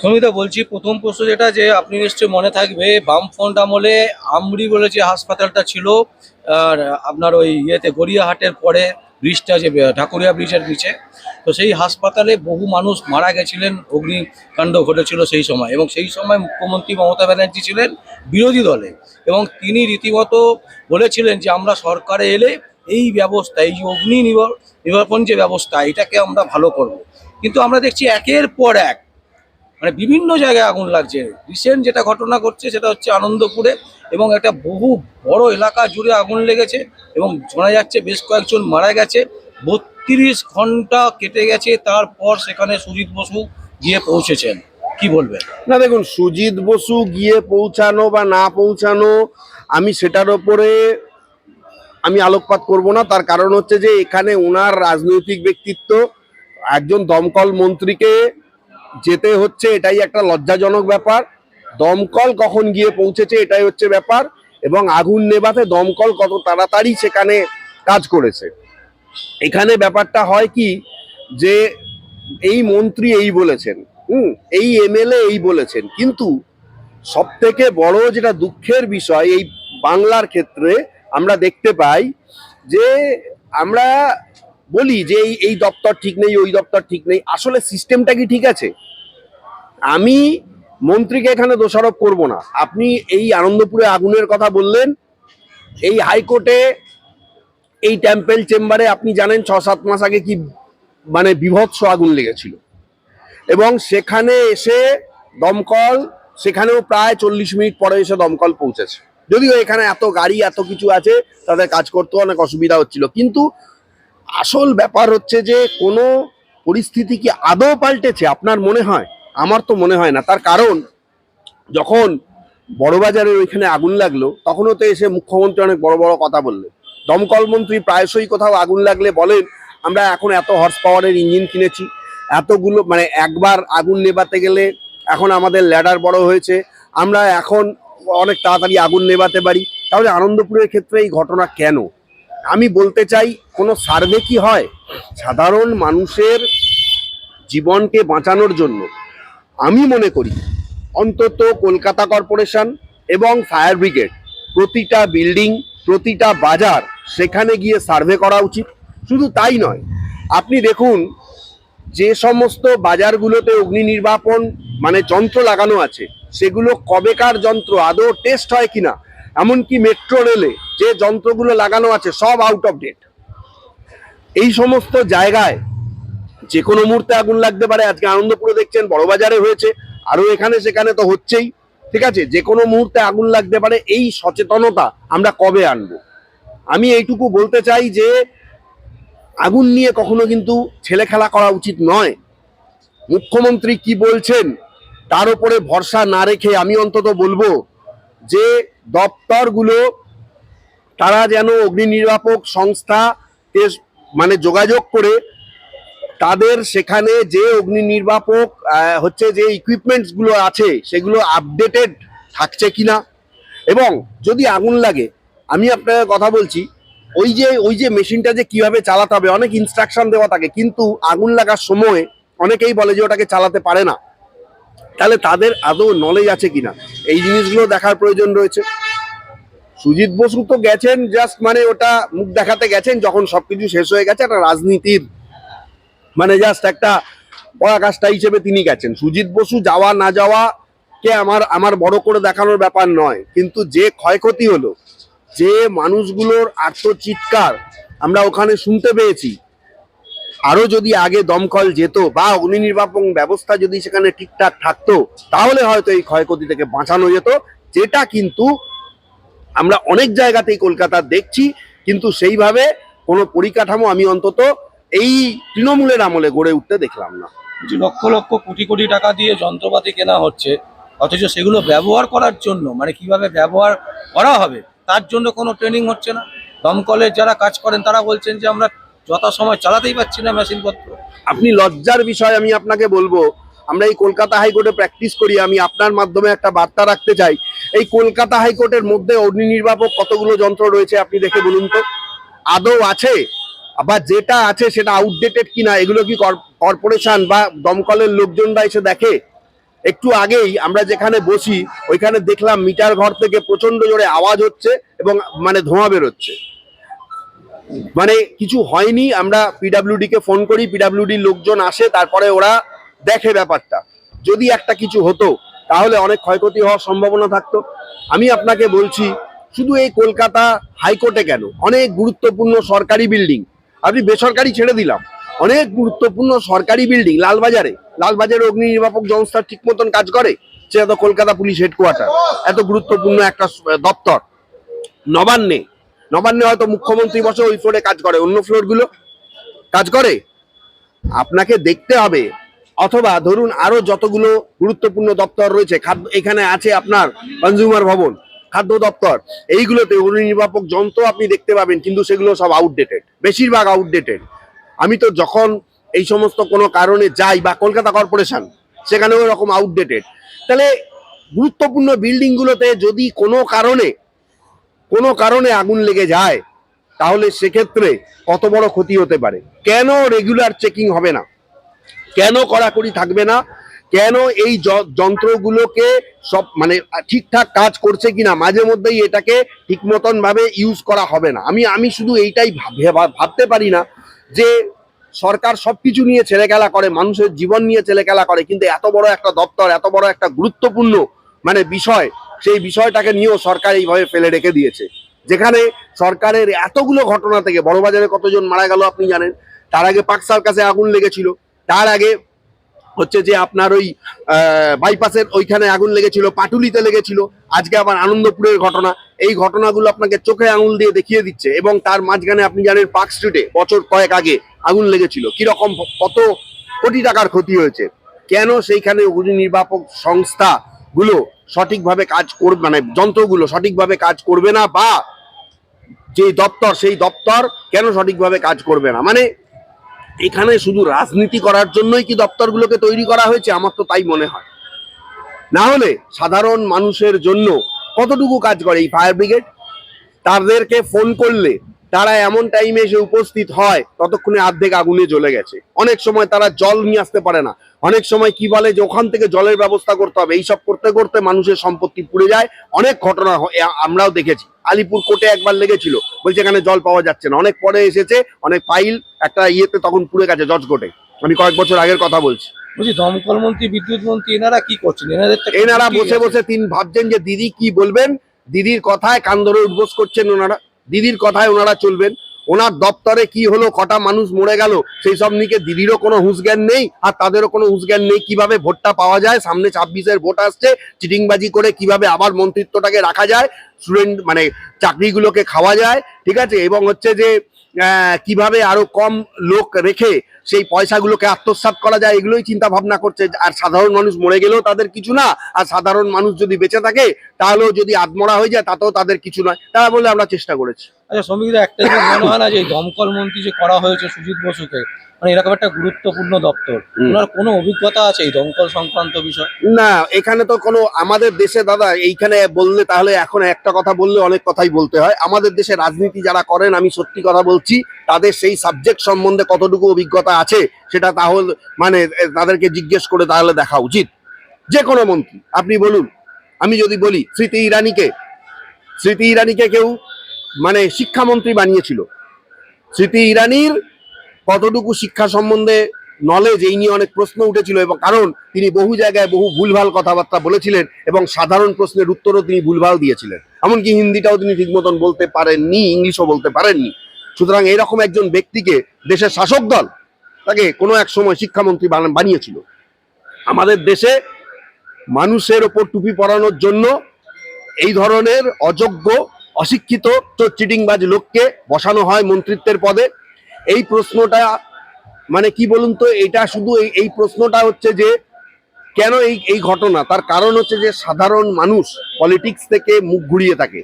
সমিতা বলছি, প্রথম প্রশ্ন যেটা যে আপনি নিশ্চয়ই মনে থাকবে বামফ্রন্ট আমলে আমরি বলে যে হাসপাতালটা ছিল, আর আপনার ওই ইয়েতে গড়িয়াহাটের পরে ব্রিজটা যে ঢাকুরিয়া ব্রিজের নিচে, তো সেই হাসপাতালে বহু মানুষ মারা গেছিলেন, অগ্নিকাণ্ড ঘটেছিল সেই সময়। এবং সেই সময় মুখ্যমন্ত্রী মমতা ব্যানার্জি ছিলেন বিরোধী দলে, এবং তিনি রীতিমতো বলেছিলেন যে আমরা সরকারে এলে এই ব্যবস্থা, এই যে নির্বাপন যে ব্যবস্থা, এটাকে আমরা ভালো করব। কিন্তু আমরা দেখছি একের পর এক মানে বিভিন্ন জায়গায় আগুন লাগছে। রিসেন্ট যেটা ঘটনা ঘটছে সেটা হচ্ছে আনন্দপুরে, এবং একটা বহু বড় এলাকা জুড়ে আগুন লেগেছে, এবং শোনা যাচ্ছে বেশ কয়েকজন মারা গেছে। 32 ঘন্টা কেটে গেছে, তারপর সেখানে সুজিত বসু গিয়ে পৌঁছেছেন। কি বলবেন? না, দেখুন, সুজিত বসু গিয়ে পৌঁছানো বা না পৌঁছানো আমি সেটার ওপরে আমি আলোকপাত করব না। তার কারণ হচ্ছে যে এখানে ওনার রাজনৈতিক ব্যক্তিত্ব, একজন দমকল মন্ত্রীকে যেতে হচ্ছে, এটাই একটা লজ্জাজনক ব্যাপার। দমকল কখন গিয়ে পৌঁছেছে এটাই হচ্ছে ব্যাপার, এবং আগুন নেভাতে দমকল কত তাড়াতাড়ি সেখানে কাজ করেছে। এখানে ব্যাপারটা হয় কি, যে এই মন্ত্রী এই বলেছেন, এই এমএলএ এই বলেছেন, কিন্তু সব থেকে বড় যেটা দুঃখের বিষয় এই বাংলার ক্ষেত্রে আমরা দেখতে পাই যে আমরা বলি যে এই দপ্তর ঠিক নেই, ওই দপ্তর ঠিক নেই, আসলে সিস্টেমটা কি ঠিক আছে? আমি মন্ত্রীকে এখানে দোষারোপ করব না। আপনি এই আনন্দপুরে আগুনের কথা বললেন, এই হাইকোর্টে এই টেম্পল চেম্বারে আপনি জানেন 6-7 মাস আগে কি মানে বিভৎস আগুন লেগেছিল, এবং সেখানে এসে দমকল, সেখানেও প্রায় 40 মিনিট পরে এসে দমকল পৌঁছেছে। যদিও এখানে এত গাড়ি এত কিছু আছে, তাদের কাজ করতে অনেক অসুবিধা হচ্ছিল, কিন্তু আসল ব্যাপার হচ্ছে যে কোনো পরিস্থিতি কি আদৌ পাল্টেছে আপনার মনে হয়? আমার তো মনে হয় না। তার কারণ যখন বড়বাজারের ওইখানে আগুন লাগলো তখনও তো এসে মুখ্যমন্ত্রী অনেক বড় বড় কথা বললেন। দমকল মন্ত্রী প্রায়শই কোথাও আগুন লাগলে বলেন আমরা এখন এত হর্স পাওয়ারের ইঞ্জিন কিনেছি, এতগুলো মানে একবার আগুন নেভাতে গেলে এখন আমাদের ল্যাডার বড় হয়েছে, আমরা এখন অনেক তাড়াতাড়ি আগুন নেভাতে পারি। তাহলে আনন্দপুরের ক্ষেত্রে এই ঘটনা কেন? আমি বলতে চাই, কোনো সার্ভে কি হয়? সাধারণ মানুষের জীবনকে বাঁচানোর জন্য আমি মনে করি অন্তত কলকাতা কর্পোরেশন এবং ফায়ার ব্রিগেড প্রতিটা বিল্ডিং, প্রতিটা বাজার সেখানে গিয়ে সার্ভে করা উচিত। শুধু তাই নয়, আপনি দেখুন যে সমস্ত বাজারগুলোতে অগ্নি নির্বাপন মানে যন্ত্র লাগানো আছে সেগুলো কবেকার যন্ত্র, আদৌ টেস্ট হয় কিনা। এমনকি মেট্রো রেলে যে যন্ত্রগুলো লাগানো আছে সব আউট অফ ডেট। এই সমস্ত জায়গায় যে কোনো মুহূর্তে আগুন লাগতে পারে। আজকে আনন্দপুরে দেখছেন, বড়বাজারে হয়েছে, আরো এখানে সেখানে তো হচ্ছেই। ঠিক আছে, যে কোনো মুহূর্তে আগুন লাগতে পারে। এই সচেতনতা আমরা কবে আনবো? আমি এইটুকু বলতে চাই যে আগুন নিয়ে কখনো কিন্তু ছেলে খেলা করা উচিত নয়। মুখ্যমন্ত্রী কি বলছেন তার উপরে ভরসা না রেখে আমি অন্তত বলবো যে দপ্তরগুলো তারা যেন অগ্নি নির্বাপক সংস্থা মানে যোগাযোগ করে তাদের সেখানে যে অগ্নি নির্বাপক হচ্ছে যে ইকুইপমেন্টস গুলো আছে সেগুলো আপডেটেড থাকছে কিনা। এবং যদি আগুন লাগে, আমি আপনাকে কথা বলছি, ওই যে মেশিনটা যে কিভাবে চালাতে হবে অনেক ইনস্ট্রাকশন দেওয়া থাকে, কিন্তু আগুন লাগার সময় অনেকেই বলে যে ওটাকে চালাতে পারে না। তাহলে তাদের আদৌ নলেজ আছে কিনা এই জিনিসগুলো দেখার প্রয়োজন রয়েছে। সুজিত বসু তো গেছেন জাস্ট মানে ওটা মুখ দেখাতে গেছেন, যখন সবকিছু শেষ হয়ে গেছে একটা রাজনীতির মানে জাস্ট একটা পরাকাষ্ঠা হিসেবে তিনি গেছেন। সুজিত বসু যাওয়া না যাওয়া কে আমার বড় করে দেখানোর ব্যাপার নয়, কিন্তু যে ক্ষয়ক্ষতি হলো, যে মানুষগুলোর আর্তচিৎকার আমরা ওখানে শুনতে পেয়েছি, আরো যদি আগে দমকল যেত বা অগ্নি নির্বাপন ব্যবস্থা যদি সেখানে ঠিকঠাক থাকতো তাহলে হয়তো এই ক্ষয়ক্ষতি থেকে বাঁচানো যেত, যেটা কিন্তু আমরা অনেক জায়গাতেই কলকাতা দেখছি। কিন্তু সেইভাবে কোনো পরিকাঠামো আমি অন্তত এই তৃণমূলের আমলে গড়ে উঠতে দেখলাম না। যে লক্ষ লক্ষ কোটি কোটি টাকা দিয়ে যন্ত্রপাতি কেনা হচ্ছে, অথচ সেগুলো ব্যবহার করার জন্য মানে কিভাবে ব্যবহার করা হবে তার জন্য কোনো ট্রেনিং হচ্ছে না। দমকলের যারা কাজ করেন তারা বলছেন যে আমরা যথাসময় চালাতেই পারছি না মেশিনপত্র। আপনি লজ্জার বিষয় আমি আপনাকে বলবো, আমরা এই কলকাতা হাইকোর্টে প্র্যাকটিস করি, আমি আপনার মাধ্যমে একটা বার্তা রাখতে চাই। এই কলকাতা হাইকোর্টের মধ্যে অগ্নি নির্বাপক কতগুলো যন্ত্র রয়েছে আপনি দেখে বলুন তো, আদৌ আছে? আবার যেটা আছে সেটা আউটডেটেড কিনা এগুলো কি কর্পোরেশন বা দমকলের লোকজনরা এসে দেখে? একটু আগেই আমরা যেখানে বসি ওইখানে দেখলাম মিটার ঘর থেকে প্রচন্ড জোরে আওয়াজ হচ্ছে এবং মানে ধোঁয়া বেরোচ্ছে। মানে কিছু হয়নি, আমরা পিডাব্লিউডি কে ফোন করি, পিডাব্লিউডি লোকজন আসে, তারপরে ওরা দেখে ব্যাপারটা। যদি একটা কিছু হতো তাহলে অনেক ক্ষয়ক্ষতি হওয়ার সম্ভাবনা থাকতো। আমি আপনাকে বলছি, শুধু এই কলকাতা হাইকোর্টে কেন, অনেক গুরুত্বপূর্ণ সরকারি বিল্ডিং, আপনি বেসরকারি ছেড়ে দিলাম, অনেক গুরুত্বপূর্ণ সরকারি বিল্ডিং লালবাজারে অগ্নি নির্বাপক সংস্থা ঠিক মতন কাজ করে? সেটা তো কলকাতা পুলিশ হেডকোয়ার্টার, এত গুরুত্বপূর্ণ একটা দপ্তর। নবান্নে নবান্নে হয়তো মুখ্যমন্ত্রী বসে ওই ফ্লোরে কাজ করে, অন্য ফ্লোর গুলো কাজ করে? আপনাকে দেখতে হবে। অথবা ধরুন আরো যতগুলো গুরুত্বপূর্ণ দপ্তর রয়েছে, খাদ্য এখানে আছে আপনার কনজিউমার ভবন, খাদ্য দপ্তর, এইগুলোতে অগ্নি নির্বাপক যন্ত্র আপনি দেখতে পাবেন, কিন্তু সেগুলো সব আউটডেটেড, বেশিরভাগ আউটডেটেড। আমি তো যখন এই সমস্ত কোনো কারণে যাই, বা কলকাতা কর্পোরেশন, সেখানেও এরকম আউটডেটেড। তাহলে গুরুত্বপূর্ণ বিল্ডিং গুলোতে যদি কোনো কারণে আগুন লেগে যায়, তাহলে সেক্ষেত্রে কত বড় ক্ষতি হতে পারে। কেন রেগুলার চেকিং হবে না? কেন কড়াকড়ি থাকবে না? কেন এই যন্ত্রগুলোকে সব মানে ঠিকঠাক কাজ করছে কিনা মাঝে মধ্যেই এটাকে ঠিক মতন ভাবে ইউজ করা হবে না? আমি শুধু এইটাই ভাবতে পারি না যে সরকার সবকিছু নিয়ে ছেলেখেলা করে, মানুষের জীবন নিয়ে ছেলেখেলা করে, কিন্তু এত বড় একটা দপ্তর, এত বড় একটা গুরুত্বপূর্ণ মানে বিষয়, সেই বিষয়টাকে নিয়েও সরকার এইভাবে ফেলে রেখে দিয়েছে। যেখানে সরকারের এতগুলো ঘটনা থেকে, বড়বাজারে কতজন মারা গেল আপনি জানেন, তার আগে পার্ক সার্কাসে আগুন লেগেছিল, তার আগে হচ্ছে যে আপনার ওই বাইপাসের ওইখানে আগুন লেগেছিল, পাটুলিতে লেগেছিল, আজকে আবার আনন্দপুরের ঘটনা। এই ঘটনাগুলো আপনাকে চোখে আঙুল দিয়ে দেখিয়ে দিচ্ছে। এবং তার মাঝখানে আপনি জানেন পার্ক স্ট্রিটে বছর কয়েক আগে আগুন লেগেছিল, কিরকম কত কোটি টাকার ক্ষতি হয়েছে। কেন সেইখানে অগ্নি নির্বাপক সংস্থাগুলো সঠিকভাবে কাজ করবে, মানে যন্ত্রগুলো সঠিকভাবে কাজ করবে না, বা যে দপ্তর সেই দপ্তর কেন সঠিকভাবে কাজ করবে না? মানে এখানে শুধু রাজনীতি করার জন্যই কি দপ্তরগুলোকে তৈরি করা হয়েছে? আমার তো তাই মনে হয়। না হলে সাধারণ মানুষের জন্য কতটুকু কাজ করে এই ফায়ার ব্রিগেড? তাদেরকে ফোন করলে তারা এমন টাইমে এসে উপস্থিত হয়, ততক্ষণে অর্ধেক আগুনে জ্বলে গেছে। অনেক সময় তারা জল নিয়ে আসতে পারে না, অনেক সময় কি বলে যে ওখান থেকে জলের ব্যবস্থা করতে হবে। এইসব করতে করতে মানুষের সম্পত্তি পুড়ে যায়। অনেক ঘটনা আমরাও দেখেছি। আলিপুর কোর্টে একবার লেগেছিল, বলছে এখানে জল পাওয়া যাচ্ছে না, অনেক পরে এসেছে, অনেক ফাইল একটা ইয়েতে তখন পুড়ে গেছে জজ কোর্টে। আমি কয়েক বছর আগের কথা বলছি। বলছি, দমকল মন্ত্রী, বিদ্যুৎ মন্ত্রী, এনারা কি করছেন? এনারা বসে বসে ভাবছেন যে দিদি কি বলবেন, দিদির কথায় কান ধরে উঠবোস করছেন ওনারা, দিদির কথায় ওনারা চলবেন। ওনার দপ্তরে কি হলো, কটা মানুষ মরে গেল, সেই সব নিয়ে দিদিরও কোনো হুঁশজ্ঞান নেই, আর তাদেরও কোনো হুঁশজ্ঞান নেই। কিভাবে ভোটটা পাওয়া যায়, সামনে 26-এর ভোট আসছে, চিটিংবাজি করে কিভাবে আবার মন্ত্রিত্বটাকে রাখা যায়, স্টুডেন্ট মানে চাকরিগুলোকে খাওয়া যায়, ঠিক আছে, এবং হচ্ছে যে কিভাবে আরো কম লোক রেখে সেই পয়সাগুলোকে আত্মসাৎ করা যায়, এগুলোই চিন্তা ভাবনা করছে। আর সাধারণ মানুষ মরে গেলেও তাদের কিছু না, আর সাধারণ মানুষ যদি বেঁচে থাকে তাহলেও যদি আত্মরা হয়ে যায় তাতেও তাদের কিছু নয়। তারা বলে আমরা চেষ্টা করেছি। আচ্ছা শ্রমিকরা, একটা জিনিস মনে হয় না যে দমকল মন্ত্রী যে করা হয়েছে সুজিত বসুকে, মানে এরকম একটা গুরুত্বপূর্ণ দপ্তর, ওনার কোনো অভিজ্ঞতা আছে এই দমকল সংক্রান্ত বিষয়? না, এখানে তো কোনো, আমাদের দেশে দাদা এইখানে বললে তাহলে এখন একটা কথা বললে অনেক কথাই বলতে হয়। আমাদের দেশে রাজনীতি যারা করেন, আমি সত্যি কথা বলছি, তাদের সেই সাবজেক্ট সম্বন্ধে কতটুকু অভিজ্ঞতা আছে সেটা তাহলে মানে তাদেরকে জিজ্ঞেস করে তাহলে দেখা উচিত। যে কোনো মন্ত্রী আপনি বলুন, আমি যদি বলি স্মৃতি ইরানিকে কেউ মানে শিক্ষামন্ত্রী বানিয়েছিল। স্মৃতি ইরানির কতটুকু শিক্ষা সম্বন্ধে নলেজ, এই নিয়ে অনেক প্রশ্ন উঠেছিল, এবং কারণ তিনি বহু জায়গায় বহু ভুলভাল কথাবার্তা বলেছিলেন, এবং সাধারণ প্রশ্নের উত্তরও তিনি ভুলভাল দিয়েছিলেন। এমনকি হিন্দিটাও তিনি ঠিক মতন বলতে পারেননি, ইংলিশও বলতে পারেননি। সুতরাং এইরকম একজন ব্যক্তিকে দেশের শাসক দল তাকে কোনো এক সময় শিক্ষামন্ত্রী বানিয়েছিল। আমাদের দেশে মানুষের ওপর টুপি পরানোর জন্য এই ধরনের অযোগ্য, অশিক্ষিত, চিটিংবাজ লোককে বসানো হয় মন্ত্রিত্বের পদে। এই প্রশ্নটা মানে কি বলুন তো, এটা শুধু এই প্রশ্নটা হচ্ছে যে কেন এই ঘটনা, তার কারণ হচ্ছে যে সাধারণ মানুষ পলিটিক্স থেকে মুখ ঘুরিয়ে থাকে,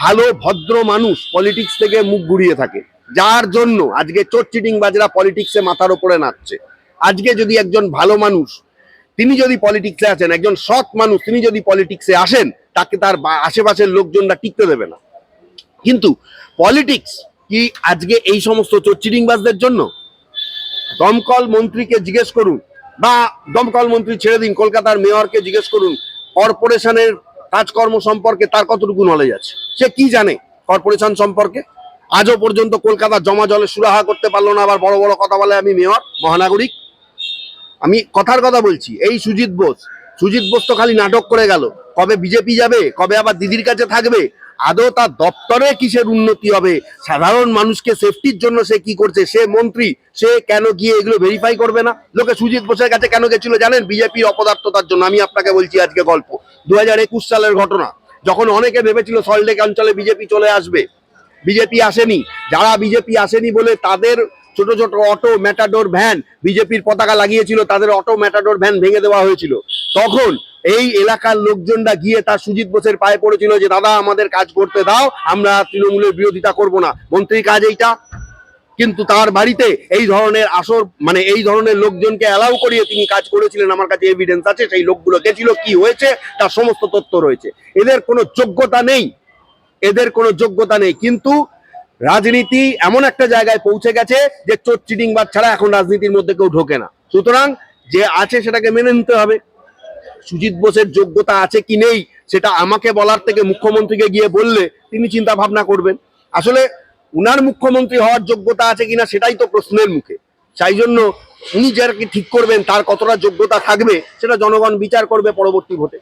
ভালো ভদ্র মানুষ পলিটিক্স থেকে মুখ ঘুরিয়ে থাকে, যার জন্য আজকে চোর চিটিংবাজরা পলিটিক্সে মাথার ওপরে নাচছে। আজকে যদি একজন ভালো মানুষ, তিনি যদি পলিটিক্সে আসেন, একজন সৎ মানুষ তিনি যদি পলিটিক্সে আসেন, তাকে তার আশেপাশের লোকজনরা টিকতে দেবে না। কিন্তু পলিটিক্স কি আজকে এই সমস্ত চোর চিটিংবাজদের জন্য? দমকল মন্ত্রীকে জিজ্ঞেস করুন, বা দমকল মন্ত্রী ছেড়ে দিন, কলকাতার মেয়রকে জিজ্ঞেস করুন কর্পোরেশনের কাজকর্ম সম্পর্কে তার কতটুকু নলেজ আছে, সে কি জানে কর্পোরেশন সম্পর্কে? আজও পর্যন্ত কলকাতা জমা জলে সুরাহা করতে পারলো না, আবার বড় বড় কথা বলে আমি মেয়র মহানাগরিক। আমি কথার কথা বলছি। এই সুজিত বোস তো খালি নাটক করে গেল, কবে বিজেপি যাবে, কবে আবার দিদির কাছে থাকবে, আদৌ তার দপ্তরে কিসের উন্নতি হবে, সাধারণ মানুষকে সেফটির জন্য সে কি করছে, সে মন্ত্রী, সে কেন গিয়ে এগুলো ভেরিফাই করবে না? লোকে সুজিত বোসের কাছে কেন গেছিল জানেন? বিজেপির অপদার্থতার জন্য। আমি আপনাকে বলছি আজকে গল্প, 2021 সালের ঘটনা, যখন অনেকে ভেবেছিল সল্টলেক অঞ্চলে বিজেপি চলে আসবে, বিজেপি আসেনি। যারা বিজেপি আসেনি বলে তাদের ছোট ছোট অটো ম্যাটাডোর ভ্যান বিজেপির পতাকা লাগিয়েছিল, তাদের অটো ম্যাটাডোর ভ্যান ভেঙে দেওয়া হয়েছিল। তখন এই এলাকার লোকজনরা গিয়ে তার সুজিত বোসের পায়ে পড়েছিল যে দাদা আমাদের কাজ করতে দাও, আমরা তৃণমূলের বিরোধিতা করব না, মন্ত্রীর কাজ এইটা। কিন্তু তার বাড়িতে এই ধরনের মানে এই ধরনের লোকজনকে অ্যালাউ করিয়ে তিনি কাজ করেছিলেন। আমার কাছে এভিডেন্স আছে, সেই লোকগুলো গেছিল, কি হয়েছে তার সমস্ত তথ্য রয়েছে। এদের কোনো যোগ্যতা নেই, কিন্তু রাজনীতি এমন একটা জায়গায় পৌঁছে গেছে যে চোর চিটিংবাজ ছাড়া এখন রাজনীতির মধ্যে কেউ ঢোকে না। সুতরাং যে আছে সেটাকে মেনে নিতে হবে। সুজিত বোসের যোগ্যতা আছে কি নেই সেটা আমাকে বলার থেকে মুখ্যমন্ত্রীকে গিয়ে বললে তিনি চিন্তা ভাবনা করবেন। আসলে উনার মুখ্যমন্ত্রী হওয়ার যোগ্যতা আছে কিনা সেটাই তো প্রশ্নের মুখে। তাই জন্য উনি যাকে ঠিক করবেন তার কতটা যোগ্যতা থাকবে সেটা জনগণ বিচার করবে পরবর্তী ভোটে।